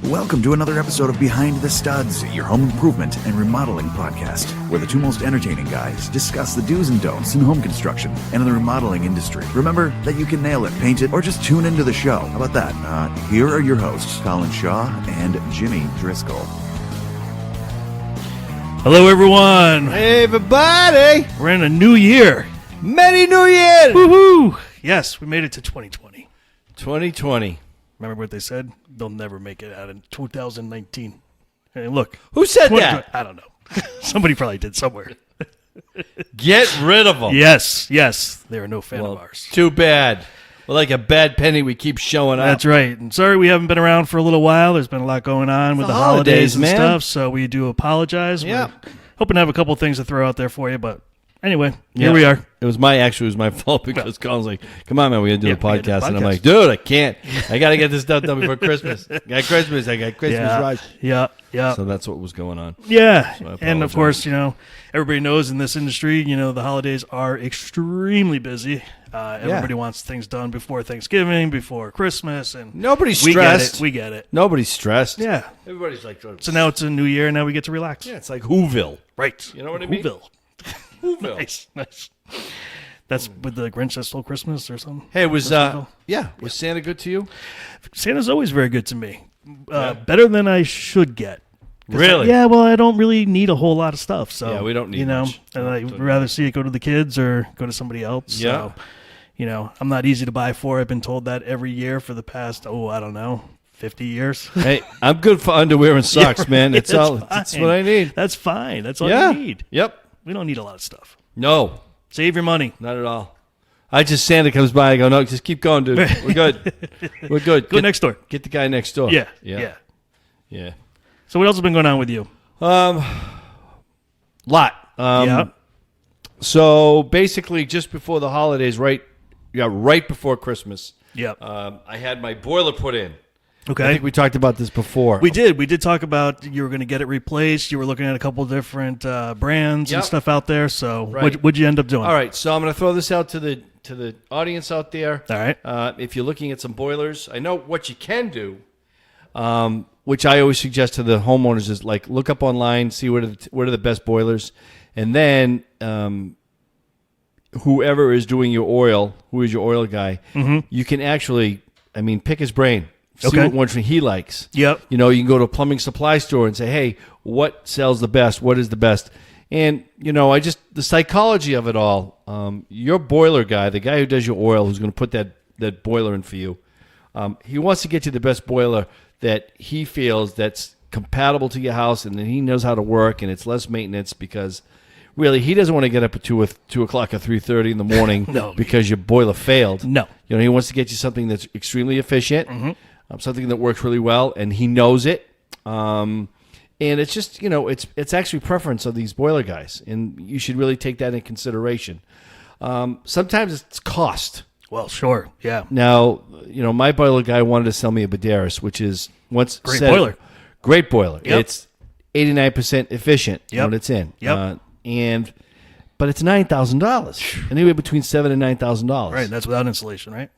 Welcome to another episode of Behind the Studs, your home improvement and remodeling podcast, where the two most entertaining guys discuss the do's and don'ts in home construction and in the remodeling industry. Remember that you can nail it, paint it, or just tune into the show. How about that? Here are your hosts, Colin Shaw and Jimmy Driscoll. Hello, everyone. Hey, everybody. We're in a new year. Many New Year. Woohoo! Yes, we made it to 2020. 2020. Remember what they said? They'll never make it out in 2019. Hey, look. Who said that? I don't know. Somebody probably did somewhere. Get rid of them. Yes. They are no fan of ours. Too bad. We're like a bad penny. We keep showing up. That's right. And sorry we haven't been around for a little while. There's been a lot going on with the holidays and man. stuff, so we do apologize. Yeah. We're hoping to have a couple things to throw out there for you, but anyway, here we are. It was my fault because Colin's like, come on, man, we got to do a podcast. And I'm like, podcast. dude, I can't. I got to get this stuff done before Christmas. I got Christmas rush. Yeah. So that's what was going on. Yeah, So and of course, everybody knows in this industry, the holidays are extremely busy. Everybody wants things done before Thanksgiving, before Christmas, and Nobody's stressed. We get it. Nobody's stressed. Yeah. Everybody's like, So now it's a new year, and now we get to relax. yeah, it's like Whoville. Right. You know what I mean? Whoville. Whoville. Nice. That's with the Grinch that stole Christmas or something. Hey, was Whoville. was Santa good to you? Santa's always very good to me. Better than I should get. Really? I don't really need a whole lot of stuff. So Yeah, we don't need much. And I'd rather see it go to the kids or go to somebody else. Yeah. So, I'm not easy to buy for. I've been told that every year for the past, 50 years. Hey, I'm good for underwear and socks, Yeah, man. right. That's what I need. That's fine. That's all Yeah. you need. Yep. We don't need a lot of stuff. No, Save your money. not at all. Santa comes by, I go, no, just keep going, dude. We're good. We're good. Go next door. Get the guy next door. Yeah. So what else has been going on with you? Lot. Yeah. So basically, just before the holidays, right before Christmas, Yep. I had my boiler put in. Okay. I think we talked about this before. We did. We did talk about you were going to get it replaced. You were looking at a couple of different brands and Yep. stuff out there. So Right. what'd you end up doing? All right, so I'm going to throw this out to the audience out there. All right. If you're looking at some boilers, I know what you can do, which I always suggest to the homeowners is like look up online, see what are the best boilers, and then whoever is doing your oil, who is your oil guy, you can actually, pick his brain. See Okay. what one he likes. Yep. You can go to a plumbing supply store and say, hey, what sells the best? What is the best? And, the psychology of it all, your boiler guy, the guy who does your oil, who's going to put that boiler in for you, he wants to get you the best boiler that he feels that's compatible to your house and that he knows how to work and it's less maintenance because really he doesn't want to get up at 2 o'clock or 3:30 in the morning No. because your boiler failed. No. He wants to get you something that's extremely efficient, something that works really well, and he knows it. And it's just, it's actually preference of these boiler guys, and you should really take that in consideration. Sometimes it's cost. Well, sure. Yeah. Now, my boiler guy wanted to sell me a Badaris, which is Great boiler. Great boiler. Yep. It's 89% efficient Yep. when it's in. Yep. But it's $9,000. Anywhere between $7,000 and $9,000. Right. That's without installation, right?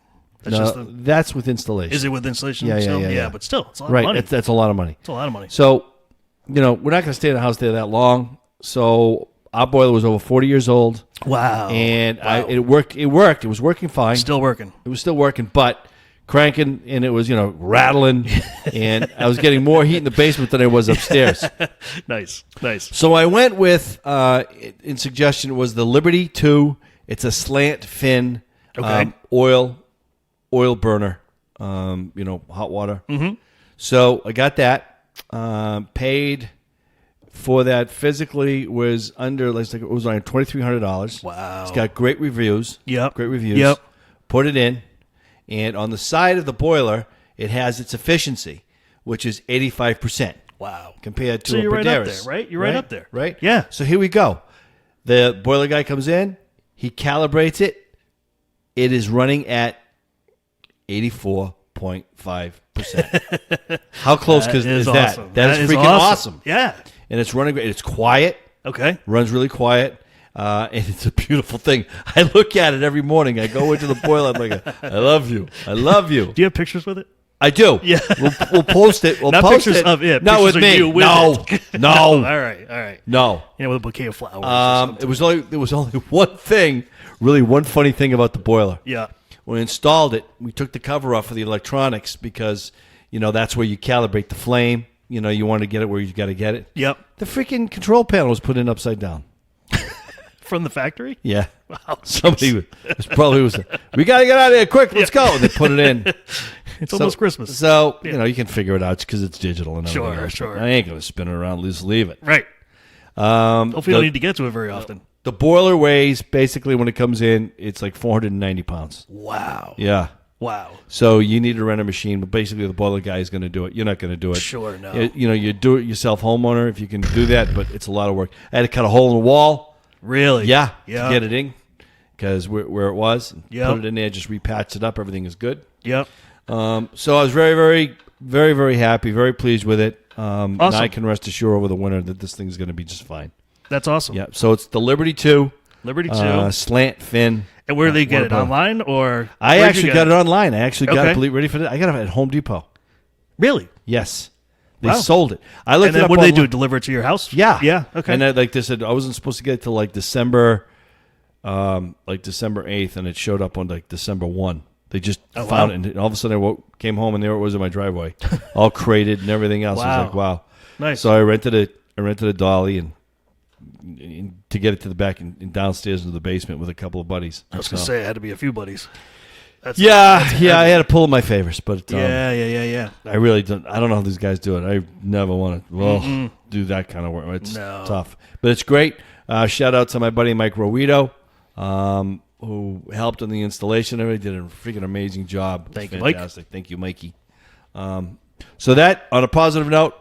That's No, that's with installation. Is it with installation? Yeah, still? yeah. But still, it's a lot Right. of money. That's a lot of money. It's a lot of money. So, we're not going to stay in the house there that long. So our boiler was over 40 years old, Wow. and Wow. it worked. It worked. It was working fine. Still working. It was still working, but cranking, and it was rattling, and I was getting more heat in the basement than I was upstairs. Nice. So I went with in suggestion was the Liberty 2. It's a slant fin Okay. oil burner, hot water. Mm-hmm. So I got that. Paid for that physically was under it was like $2,300. Wow. It's got great reviews. Yep. Great reviews. Yep. Put it in, and on the side of the boiler, it has its efficiency, which is 85%. Wow. Compared to So a you're right up Badaris. there, right? You're right up there. Right? Yeah. So here we go. The boiler guy comes in. He calibrates it. It is running at 84.5%. How close is that? awesome. That is freaking awesome. Yeah. And it's running great. It's quiet. Okay. Runs really quiet. And it's a beautiful thing. I look at it every morning. I go into the boiler. I'm like, I love you. I love you. Do you have pictures with it? I do. Yeah. We'll post it. We'll Not post pictures it. of it. Not Pictures with of me. you with No. it. No. All right. No. With a bouquet of flowers. or something. There was only one thing, really one funny thing about the boiler. Yeah. When we installed it, we took the cover off of the electronics because, that's where you calibrate the flame. You want to get it where you got to get it. Yep. The freaking control panel was put in upside down. From the factory? Yeah. Wow. Somebody was we got to get out of here quick. Let's go. And they put it in. It's almost Christmas. So, you can figure it out because it's digital and everything else. Sure. I ain't going to spin it around. Just leave it. Right. Hopefully you don't need to get to it very often. The boiler weighs, basically, when it comes in, it's like 490 pounds. Wow. Yeah. Wow. So you need to rent a machine, but basically the boiler guy is going to do it. You're not going to do it. Sure, no. You do it yourself, homeowner, if you can do that, but it's a lot of work. I had to cut a hole in the wall. Really? Yeah. To Yeah. get it in because where it was. Yep. Put it in there, just repatched it up. Everything is good. Yep. So I was very, very, very, very happy, very pleased with it. Awesome. And I can rest assured over the winter that this thing's going to be just fine. That's awesome. Yeah. So it's the Liberty 2. Liberty 2. Slant fin. And where do they get it? water Online or? I where'd you actually get got it online. I actually got Okay. it ready for it. I got it at Home Depot. Really? Yes. They Wow. sold it. I looked And it then up what do they online. do? Deliver it to your house? Yeah. Yeah. Okay. And they said I wasn't supposed to get it till like December 8th, and it showed up on like December 1. They just found it, and all of a sudden I came home, and there it was in my driveway, all crated and everything else. I was like, wow. Nice. So I rented a dolly and to get it to the back and downstairs into the basement with a couple of buddies. I was going to say it had to be a few buddies. That's I had to pull my favors, but Yeah. I really don't. I don't know how these guys do it. I never want to do that kind of work. It's tough, but it's great. Shout out to my buddy Mike Rowito, who helped on the installation. Everybody did a freaking amazing job. Thank you, Mike. Fantastic. Thank you, Mikey. So that, on a positive note,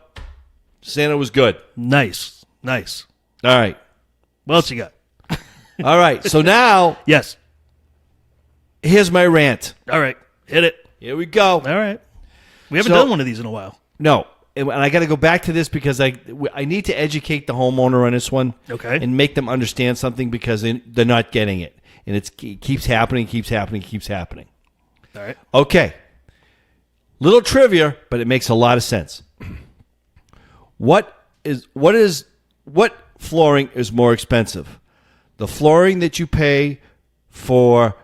Santa was good. Nice. All right. What else you got? All right. So now, Yes. here's my rant. All right. Hit it. Here we go. All right. We haven't So- done one of these in a while. No. And I got to go back to this because I need to educate the homeowner on this one. Okay. And make them understand something because they're not getting it. And it keeps happening. All right. Okay. Little trivia, but it makes a lot of sense. What flooring is more expensive? The flooring that you pay for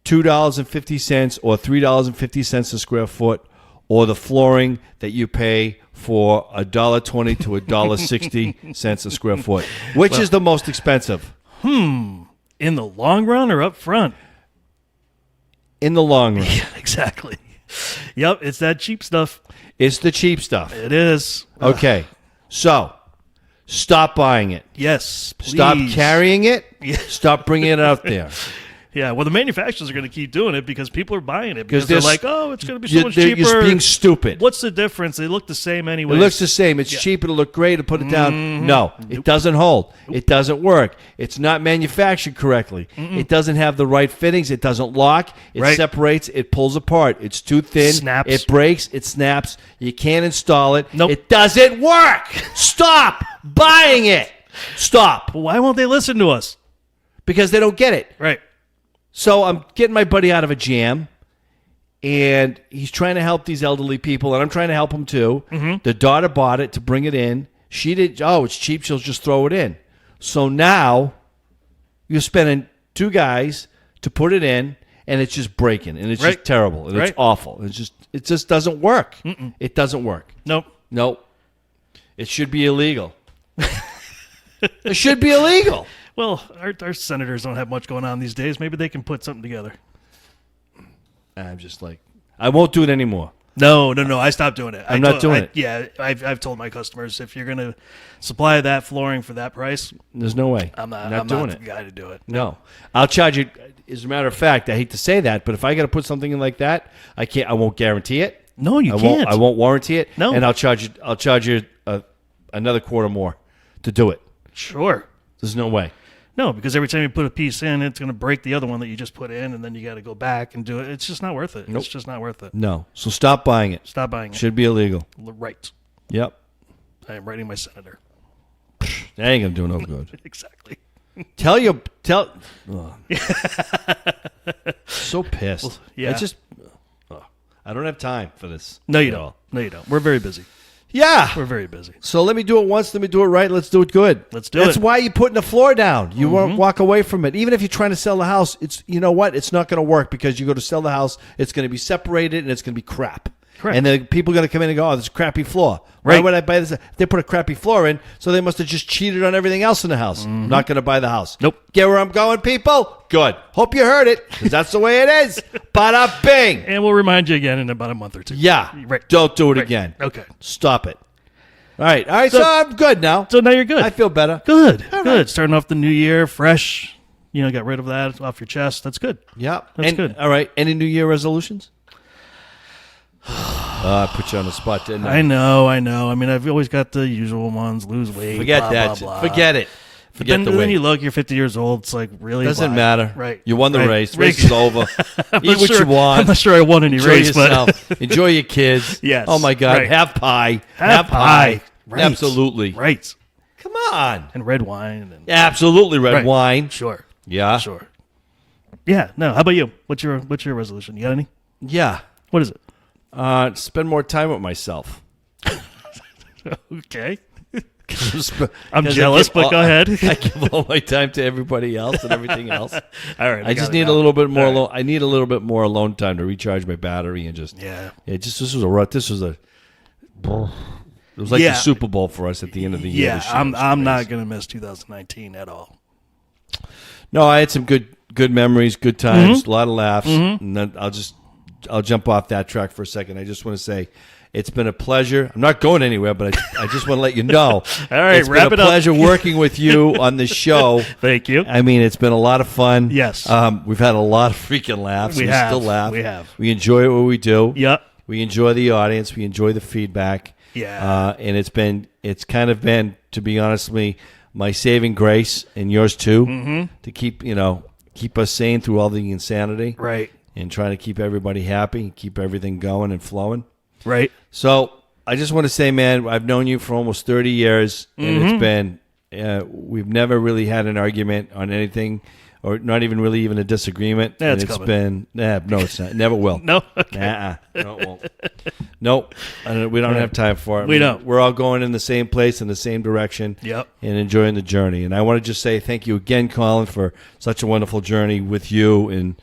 $2.50 or $3.50 a square foot, or the flooring that you pay for $1.20 to $1.60 a square foot? Which is the most expensive? In the long run or up front? In the long run. Yeah, exactly. Yep, it's that cheap stuff. It's the cheap stuff. It is. Okay. So, stop buying it. Yes, please. Stop carrying it. Yeah. Stop bringing it out there. Yeah, well, the manufacturers are going to keep doing it because people are buying it. Because Because they're they're like, oh, it's going to be so much cheaper. You're being stupid. What's the difference? They look the same anyway. It looks the same. It's cheap. It'll look great. It'll put it down. No, it doesn't hold. It doesn't work. It's not manufactured correctly. It doesn't have the right fittings. It doesn't lock. It Right. separates. It pulls apart. It's too thin. Snaps. It breaks. It snaps. You can't install it. Nope. It doesn't work. Stop buying it. Stop. But why won't they listen to us? Because they don't get it. Right. So I'm getting my buddy out of a jam, and he's trying to help these elderly people, and I'm trying to help him too. The daughter bought it to bring it in. She did. Oh, it's cheap. She'll just throw it in. So now you're spending two guys to put it in, and it's just breaking, and it's Right. just terrible, and Right. it's awful. It just doesn't work. It doesn't work. Nope. Nope. It should be illegal. It should be illegal. Well, our senators don't have much going on these days. Maybe they can put something together. I'm just like, I won't do it anymore. No. I stopped doing it. I'm not doing it. Yeah, I've told my customers, if you're going to supply that flooring for that price, There's no way. I'm not doing the it. guy to do it. No, I'll charge you. As a matter of fact, I hate to say that, but if I got to put something in like that, I can't. I won't guarantee it. No, you I can't. I won't warranty it. No. And I'll charge you. I'll charge you another quarter more to do it. Sure. There's no way. No, because every time you put a piece in, it's going to break the other one that you just put in, and then you got to go back and do it. It's just not worth it. Nope. It's just not worth it. No. So stop buying it. Stop buying it. Should be illegal. Right. Yep. I am writing my senator. That ain't gonna do no good. Exactly. Tell. Oh. So pissed. yeah. I don't have time for this. No, you at don't. all. No, you don't. We're very busy. Yeah. We're very busy. So let me do it once. Let me do it right. Let's do it good. Let's do it. That's why you're putting the floor down. You won't walk away from it. Even if you're trying to sell the house, it's you know what? It's not going to work because you go to sell the house, it's going to be separated and it's going to be crap. Correct. And then people are going to come in and go, oh, this is a crappy floor. Why Right. would I buy this? They put a crappy floor in, so they must have just cheated on everything else in the house. Not going to buy the house. Nope. Get where I'm going, people? Good. Hope you heard it, because that's the way it is. Bada bing. And we'll remind you again in about a month or two. Yeah. Right. Don't do it Right. again. Okay. Stop it. All right. So I'm good now. So now you're good. I feel better. Good. All Good. right. Starting off the new year fresh. You know, got rid of that off your chest. That's good. Yeah. That's good. All right. Any New Year resolutions? I put you on the spot, didn't I? I know. I mean, I've always got the usual ones: lose weight. Forget blah, that. Blah, blah. Forget it. But Forget the then weight. you look, you're 50 years old. It's like, really? Doesn't why? matter. Right. You won the Right. race. Race is over. I'm Eat not what sure- you want. I'm not sure I won any Enjoy race, yourself. Enjoy your kids. Yes. Oh my God. Right. Have pie. Have pie. Right. Absolutely. Right. Come on. And red wine. And Absolutely. Red Right. wine. Sure. Yeah. Sure. Yeah. No. How about you? What's your resolution? You got any? Yeah. What is it? Spend more time with myself. Okay. I'm jealous, but go ahead. I give all my time to everybody else and everything else. All right. I just got it need now. a little bit more. All right. I need a little bit more alone time to recharge my battery and just. Yeah. This was a rut. This was a. It was like Yeah. the Super Bowl for us at the end of the year. Yeah. this year. I'm It was not crazy. gonna miss 2019 at all. No, I had some good memories, good times, a lot of laughs. And then I'll jump off that track for a second. I just want to say. It's been a pleasure. I'm not going anywhere, but I just want to let you know. All right, it's wrap been it a up. pleasure working with you on this show. Thank you. I mean, it's been a lot of fun. Yes. We've had a lot of freaking laughs. We have. Still laugh. We have. We enjoy what we do. Yep. We enjoy the audience. We enjoy the feedback. Yeah. And it's kind of been, to be honest with me, my saving grace and yours too, to keep us sane through all the insanity. Right. And trying to keep everybody happy, keep everything going and flowing. Right. So I just want to say, man, I've known you for almost 30 years, and it's been we've never really had an argument on anything, or not even a disagreement. Yeah, and it's it's coming. been no, it's not. Never will. No. Okay. No, it won't. Nope. We don't have time for it. We don't. We're all going in the same place in the same direction. Yep. And enjoying the journey. And I want to just say thank you again, Colin, for such a wonderful journey with you and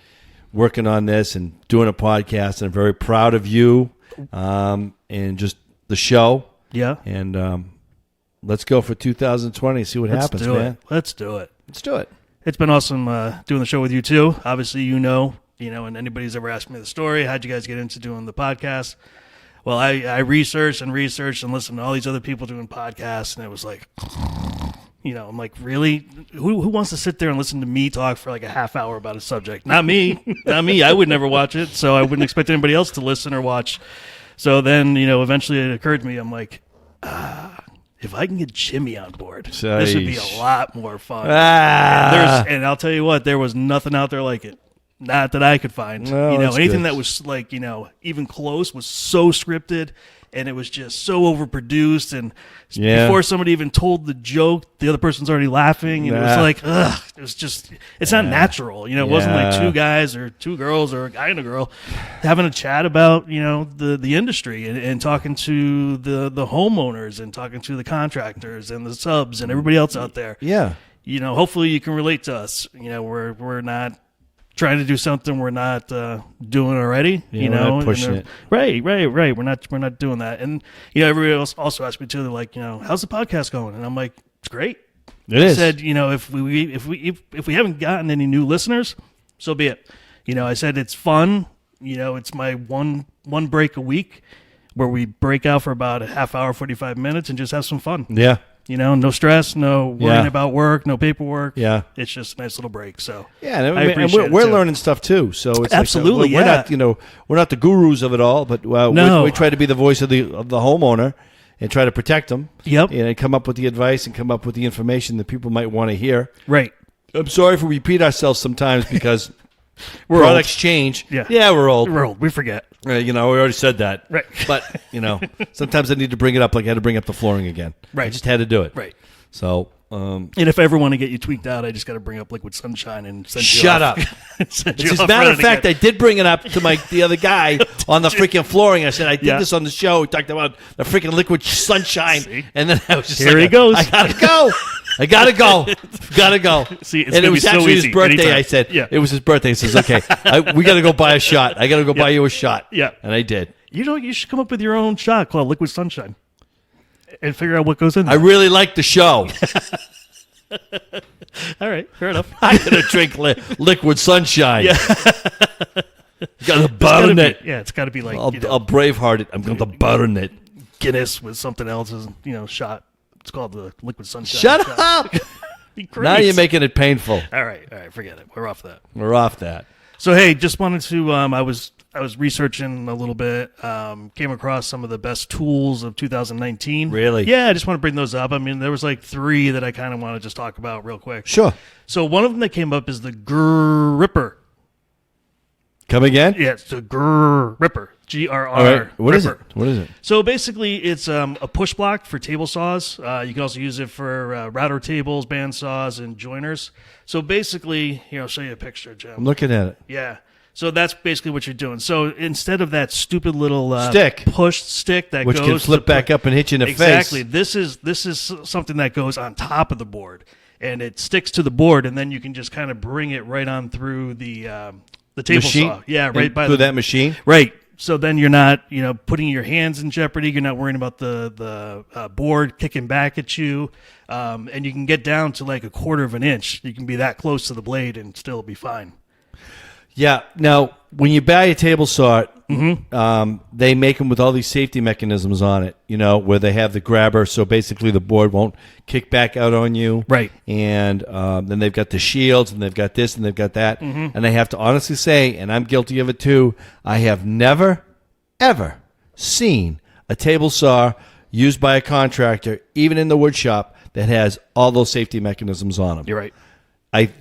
working on this and doing a podcast. And I'm very proud of you. And just the show. Yeah. And let's go for 2020. See what happens, do man. it. Let's do it. Let's do it. It's been awesome doing the show with you too. Obviously, you know, and anybody's ever asked me the story, how'd you guys get into doing the podcast? Well, I researched and listened to all these other people doing podcasts, and it was like, I'm like, really? Who wants to sit there and listen to me talk for like a half hour about a subject? Not me. Not me. I would never watch it, so I wouldn't expect anybody else to listen or watch. So then, eventually it occurred to me, I'm like, if I can get Jimmy on board, this would be a lot more fun. And I'll tell you what, there was nothing out there like it. Not that I could find. No, that's anything good. that was like, even close was so scripted, and it was just so overproduced. And before somebody even told the joke, the other person's already laughing. And it was like, ugh, it was just, it's not natural. It wasn't like two guys or two girls or a guy and a girl having a chat about, the industry and talking to the homeowners and talking to the contractors and the subs and everybody else out there. Yeah. Hopefully you can relate to us. We're not trying to do something we're not doing already. We're not pushing it. Right. We're not doing that. And everybody else also asked me too. They're like, how's the podcast going? And I'm like, it's great. It is. I said, if we haven't gotten any new listeners, so be it. I said it's fun. It's my one break a week where we break out for about a half hour, 45 minutes, and just have some fun. Yeah. No stress, no worrying about work, no paperwork. Yeah. It's just a nice little break. So Yeah, and I and appreciate we're it, too. learning stuff too. So it's Absolutely, we're yeah. not we're not the gurus of it all, but No. we try to be the voice of the homeowner and try to protect them. Yep. And come up with the advice and come up with the information that people might want to hear. Right. I'm sorry if we repeat ourselves sometimes because We're products old. change. Yeah. We're old. We're old. We forget. We already said that. Right. But sometimes I need to bring it up, like I had to bring up the flooring again. Right. I just had to do it. Right. So And if I ever want to get you tweaked out, I just got to bring up Liquid Sunshine and send you Shut off. up. Send you As a off matter running of fact, again. I did bring it up to the other guy on the freaking flooring. I said, I did Yeah. this on the show. We talked about the freaking Liquid Sunshine. See? And then I was just Here like, he goes. I gotta go. I gotta go. Gotta go. See, it's and gonna it was be so actually easy his birthday. anytime. I said, Yeah. it was his birthday. He says, okay, we gotta go buy a shot. I gotta go buy you a shot. Yeah. And I did. You know, you should come up with your own shot called Liquid Sunshine and figure out what goes in I there. really liked the show. All right, fair enough. I'm gonna drink Liquid Sunshine. Yeah. Got to It's burn gotta it. be, yeah, it's got to be like I'll braveheart it. I'm going to burn it. Guinness with something else's, shot. It's called the Liquid Sunshine. Shut shot. up. Be Now great. you're making it painful. All right, forget it. We're off that. We're off that. So hey, just wanted to. I was researching a little bit. Came across some of the best tools of 2019. Really? Yeah, I just want to bring those up. I mean, there was like 3 that I kind of want to just talk about real quick. Sure. So one of them that came up is the Gripper. Come again? Yeah, it's the Gripper. GRR. All right. What is it? Ripper. What is it? So basically, it's a push block for table saws. You can also use it for router tables, band saws, and joiners. So basically, here, I'll show you a picture, I'm Jim. looking at it. Yeah. So that's basically what you're doing. So instead of that stupid little Stick. push stick that Which goes can flip to back up and hit you in the exactly. face. This is something that goes on top of the board, and it sticks to the board, and then you can just kind of bring it right on through the table Machine? saw. Yeah, right And by through that machine? Right. So then you're not, putting your hands in jeopardy. You're not worrying about the board kicking back at you, and you can get down to like 1/4 of an inch. You can be that close to the blade and still be fine. Yeah. Now, when you buy a table saw, Mm-hmm. they make them with all these safety mechanisms on it, where they have the grabber, so basically the board won't kick back out on you. Right. And then they've got the shields, and they've got this, and they've got that. Mm-hmm. And I have to honestly say, and I'm guilty of it too, I have never, ever seen a table saw used by a contractor, even in the wood shop, that has all those safety mechanisms on them. You're right.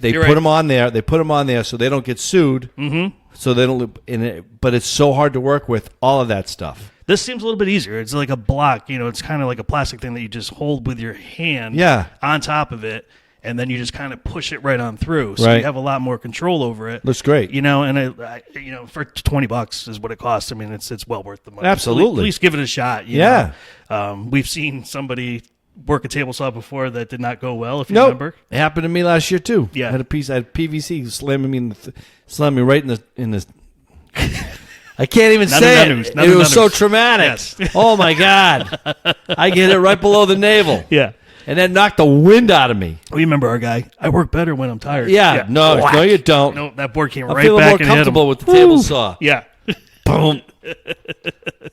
They You're put right. them on there. They put them on there so they don't get sued. Mm-hmm. So they don't. But it's so hard to work with all of that stuff. This seems a little bit easier. It's like a block. It's kind of like a plastic thing that you just hold with your hand. Yeah. On top of it, and then you just kind of push it right on through. So Right. you have a lot more control over it. Looks great. And I for $20 is what it costs. I mean, it's well worth the money. Absolutely. So at least give it a shot. Yeah. We've seen somebody work a table saw before that did not go well. If you Nope. remember. It happened to me last year too. Yeah. I had PVC slamming me slamming me right in the. I can't even None say of it. numbers, none It of was so numbers. traumatic. Yes. Oh my god! I get it right below the navel. Yeah. And that knocked the wind out of me. We remember our guy. I work better when I'm tired. Yeah. No, Whack. you don't. No, that board came I'm right feeling back more and hit him. comfortable with the table saw. Yeah. Boom.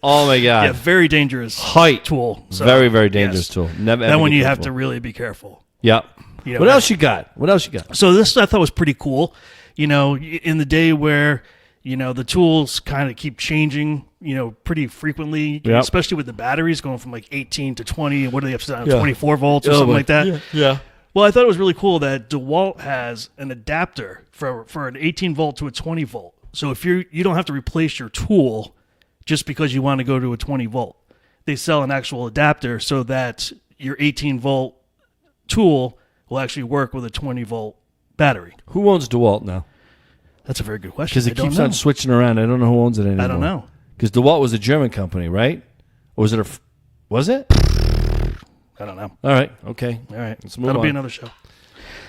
Oh my god. Yeah, very dangerous Height. tool. So, Very, very dangerous yes. tool. Never. That ever one get you have to comfortable. really be careful. Yeah. You know, What else you got? What else you got? So this I thought was pretty cool. In the day where the tools kind of keep changing, pretty frequently, Yep. especially with the batteries going from like 18 to 20. What do they have? Yeah. 24 volts or Oh, something my- like that. Yeah. Well, I thought it was really cool that DeWalt has an adapter for an 18 volt to a 20 volt. So if you don't have to replace your tool just because you want to go to a 20 volt. They sell an actual adapter so that your 18 volt tool will actually work with a 20 volt battery. Who owns DeWalt now? That's a very good question. Because it keeps on switching around. I don't know who owns it anymore. I don't know. Because DeWalt was a German company, right? Or was it was it? I don't know. All right. Okay. All right. Let's move That'll be on. another show.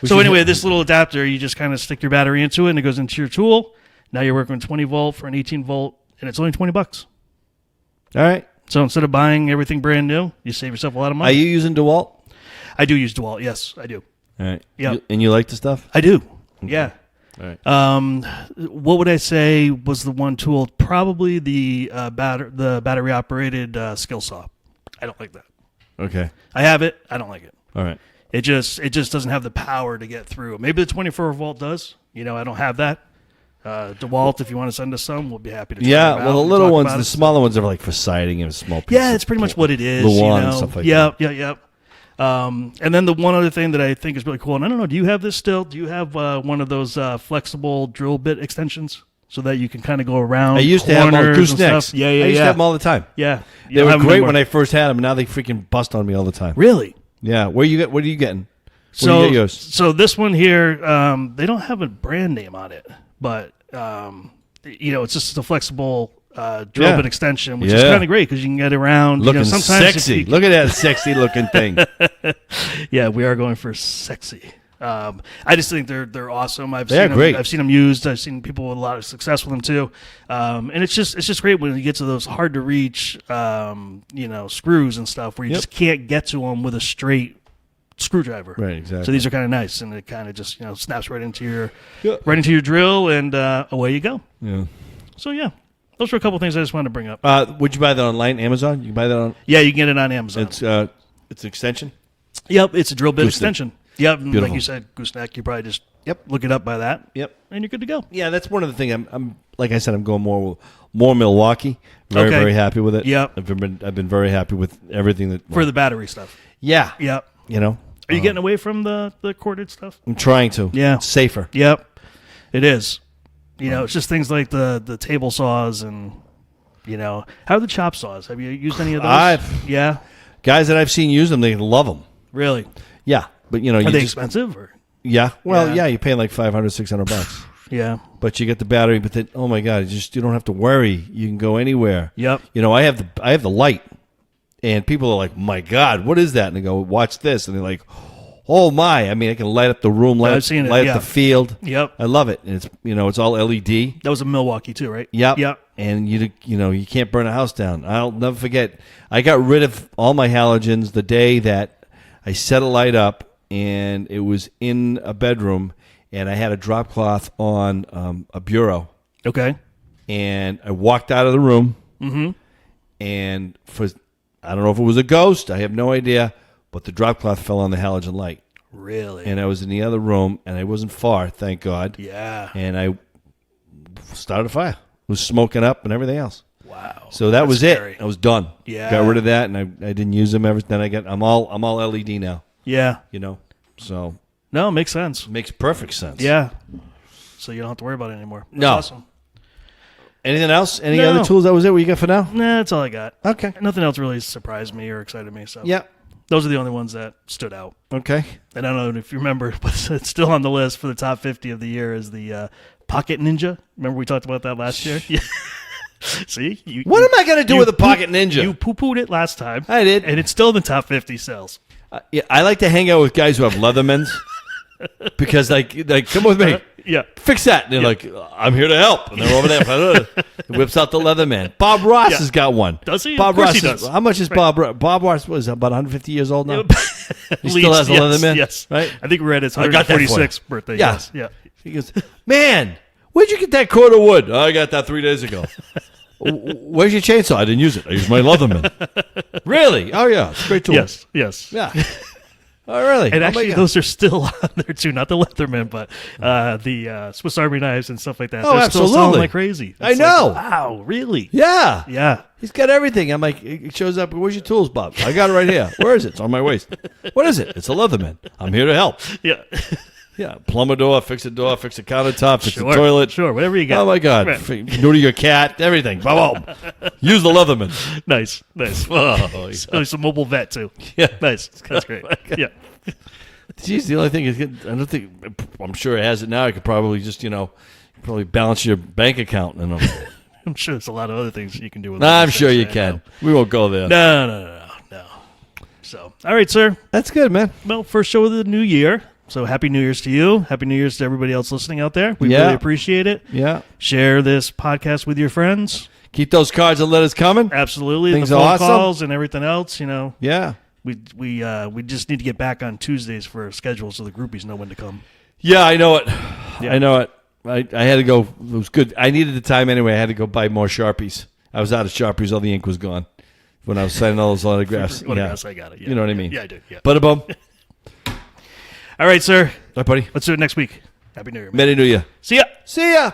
We So should- anyway, this little adapter, you just kind of stick your battery into it and it goes into your tool. Now you're working with 20 volt for an 18 volt and it's only $20. All right. So instead of buying everything brand new, you save yourself a lot of Are money. you using DeWalt? I do use DeWalt. Yes, I do. All right. Yeah. And you like the stuff? I do. Yeah. All right. What would I say was the one tool? Probably the battery operated skill saw. I don't like that. Okay. I have it. I don't like it. All right. It just doesn't have the power to get through. Maybe the 24 volt does. I don't have that. DeWalt, if you want to send us some, we'll be happy to. Try Yeah. them out Well, the and little talk ones, about the it. smaller ones are like for siding and small pieces. Yeah, it's pretty much what it is. Luan and stuff like that. Yep. And then the one other thing that I think is really cool, and I don't know, do you have this still? Do you have one of those flexible drill bit extensions so that you can kind of go around? I used to have them on corners and goosenecks. stuff? Yeah. I used to have them all the time. Yeah. They were great when I first had them. Now they freaking bust on me all the time. Really? Yeah. What are you getting? do you get yours? So this one here, they don't have a brand name on it, but it's just a flexible drill bit extension, which is kind of great because you can get around. Looking sometimes sexy. Look at that sexy looking thing. Yeah, we are going for sexy. I just think they're awesome. Great. I've seen them used. I've seen people with a lot of success with them too. And it's just great when you get to those hard to reach, screws and stuff where you just can't get to them with a straight screwdriver. Right, exactly. So these are kind of nice, and it kind of just snaps right into your drill, and away you go. Yeah. So yeah, those were a couple things I just wanted to bring up. Would you buy that online? Amazon? You can buy that on? Yeah, you can get it on Amazon. It's an extension. Yep, it's a drill bit extension. Yep, Beautiful. like you said, gooseneck. You probably just look it up by that. Yep, and you're good to go. Yeah, that's one of the things. I'm like I said, I'm going more Milwaukee. Very happy with it. Yep. I've been very happy with everything that for the battery stuff. Yeah. Yep. Are you getting away from the corded stuff? I'm trying to. Yeah. It's safer. Yep. It is. It's just things like the table saws and how are the chop saws? Have you used any of those? Yeah. Guys that I've seen use them, they love them. Really? Yeah, but are they expensive or? Yeah. Well, yeah, you're paying like $500, $600. Yeah. But you get the battery. But then, oh my God, you don't have to worry. You can go anywhere. Yep. I have the light, and people are like, "My God, what is that?" And they go, "Watch this," and they're like, "Oh my!" I mean, I can light up the room, light up the field. Yep. I love it, and it's all LED. That was in Milwaukee too, right? Yep. Yep. And you can't burn a house down. I'll never forget. I got rid of all my halogens the day that I set a light up. And it was in a bedroom, and I had a drop cloth on a bureau. Okay. And I walked out of the room, and I don't know if it was a ghost. I have no idea, but the drop cloth fell on the halogen light. Really? And I was in the other room, and I wasn't far, thank God. Yeah. And I started a fire. It was smoking up and everything else. Wow. So that was scary. it. I was done. Yeah. Got rid of that, and I didn't use them ever. Then I'm all LED now. Yeah. So. No, it makes sense. Makes perfect sense. Yeah. So you don't have to worry about it anymore. That's no. Awesome. Anything else? Any other tools? That was it? What you got for now? Nah, that's all I got. Okay. Nothing else really surprised me or excited me. So yeah. Those are the only ones that stood out. Okay. And I don't know if you remember, but it's still on the list for the top 50 of the year is the Pocket Ninja. Remember we talked about that last year? Yeah. See? What am I going to do with a Pocket Ninja? You poo-pooed it last time. I did. And it's still in the top 50 sales. Yeah, I like to hang out with guys who have Leathermans because, like, come with me. Yeah. Fix that. And they're like, I'm here to help. And they're over there. He whips out the Leatherman. Bob Ross has got one. Does he? Bob Of course Ross he does. How much is Bob Ross? Bob Ross was about 150 years old now. He still has a Yes, Leatherman? Yes. Right? I think we're at his I got that for you. 146th birthday. Yeah. Yes. Yeah. He goes, man, where'd you get that cord of wood? Oh, I got that 3 days ago. Where's your chainsaw? I didn't use it. I used my Leatherman. Really? Oh, yeah. It's a great tool. Yes. Yes. Yeah. Oh, really? And actually, those are still on there too. Not the Leatherman, but the Swiss Army knives and stuff like that. Oh, They're absolutely. still selling like crazy. I know. Like, wow, really? Yeah. Yeah. He's got everything. I'm like, it shows up. Where's your tools, Bob? I got it right here. Where is it? It's on my waist. What is it? It's a Leatherman. I'm here to help. Yeah. Yeah. Plumb a door, fix a countertop, fix Sure. a toilet. Sure. Whatever you got. Oh, my God. Right. Neuter your cat, everything. Boom. Use the Leatherman. Nice. Nice. Oh, yeah. So he's a mobile vet too. Yeah. Nice. That's great. Yeah. Geez, the only thing is, I'm sure it has it now. I could probably just, probably balance your bank account. And I'm sure there's a lot of other things you can do with it. I'm sure you can. We won't go there. No. So, all right, sir. That's good, man. Well, first show of the new year. So happy New Year's to you. Happy New Year's to everybody else listening out there. We really appreciate it. Yeah. Share this podcast with your friends. Keep those cards and letters coming. Absolutely. Things the are phone awesome. calls and everything else, Yeah. We just need to get back on Tuesdays for a schedule so the groupies know when to come. Yeah, I know it. Yeah. I know it. I had to go. It was good. I needed the time anyway. I had to go buy more Sharpies. I was out of Sharpies. All the ink was gone when I was signing all those autographs. Autographs, I got it. Yeah. You know what I mean? Yeah, I do. Yeah. Bada-boom. All right, sir. All right, buddy. Let's do it next week. Happy New Year, man. Merry New Year. See ya. See ya.